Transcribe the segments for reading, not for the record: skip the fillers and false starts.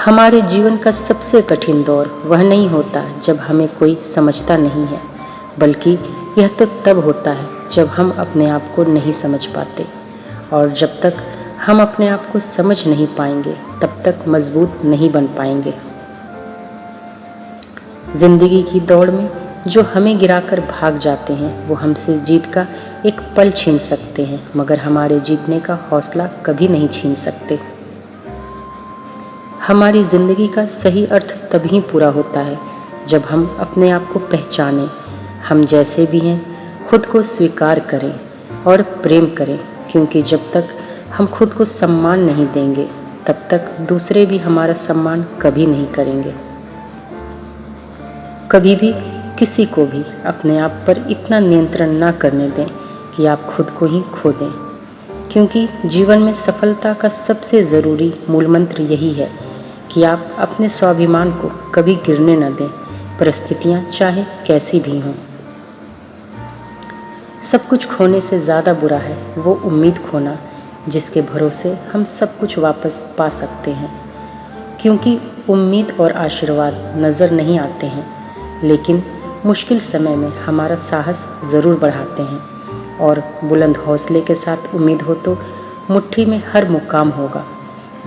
हमारे जीवन का सबसे कठिन दौर वह नहीं होता जब हमें कोई समझता नहीं है, बल्कि यह तो तब होता है जब हम अपने आप को नहीं समझ पाते। और जब तक हम अपने आप को समझ नहीं पाएंगे तब तक मजबूत नहीं बन पाएंगे। जिंदगी की दौड़ में जो हमें गिराकर भाग जाते हैं वो हमसे जीत का एक पल छीन सकते हैं, मगर हमारे जीतने का हौसला कभी नहीं छीन सकते। हमारी ज़िंदगी का सही अर्थ तभी पूरा होता है जब हम अपने आप को पहचानें, हम जैसे भी हैं खुद को स्वीकार करें और प्रेम करें, क्योंकि जब तक हम खुद को सम्मान नहीं देंगे तब तक दूसरे भी हमारा सम्मान कभी नहीं करेंगे। कभी भी किसी को भी अपने आप पर इतना नियंत्रण ना करने दें कि आप खुद को ही खो दें, क्योंकि जीवन में सफलता का सबसे ज़रूरी मूल मंत्र यही है कि आप अपने स्वाभिमान को कभी गिरने न दें, परिस्थितियां चाहे कैसी भी हों। सब कुछ खोने से ज़्यादा बुरा है वो उम्मीद खोना जिसके भरोसे हम सब कुछ वापस पा सकते हैं, क्योंकि उम्मीद और आशीर्वाद नज़र नहीं आते हैं, लेकिन मुश्किल समय में हमारा साहस ज़रूर बढ़ाते हैं। और बुलंद हौसले के साथ उम्मीद हो तो मुट्ठी में हर मुकाम होगा,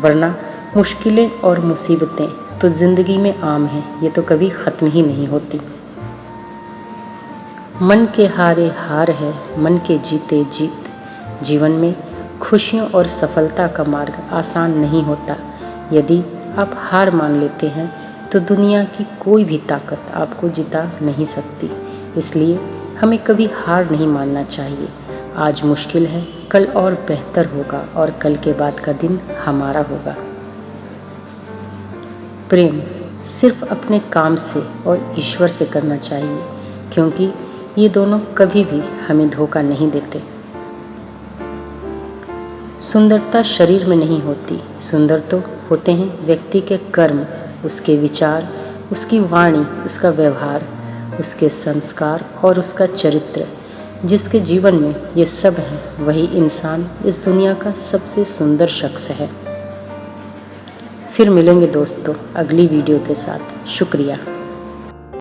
वरना मुश्किलें और मुसीबतें तो ज़िंदगी में आम हैं, ये तो कभी ख़त्म ही नहीं होती। मन के हारे हार है, मन के जीते जीत। जीवन में खुशियों और सफलता का मार्ग आसान नहीं होता। यदि आप हार मान लेते हैं तो दुनिया की कोई भी ताकत आपको जिता नहीं सकती। इसलिए हमें कभी हार नहीं मानना चाहिए। आज मुश्किल है, कल और बेहतर होगा और कल के बाद का दिन हमारा होगा। प्रेम सिर्फ अपने काम से और ईश्वर से करना चाहिए, क्योंकि ये दोनों कभी भी हमें धोखा नहीं देते। सुंदरता शरीर में नहीं होती, सुंदर तो होते हैं व्यक्ति के कर्म, उसके विचार, उसकी वाणी, उसका व्यवहार, उसके संस्कार और उसका चरित्र। जिसके जीवन में ये सब हैं वही इंसान इस दुनिया का सबसे सुंदर शख्स है। फिर मिलेंगे दोस्तों अगली वीडियो के साथ। शुक्रिया।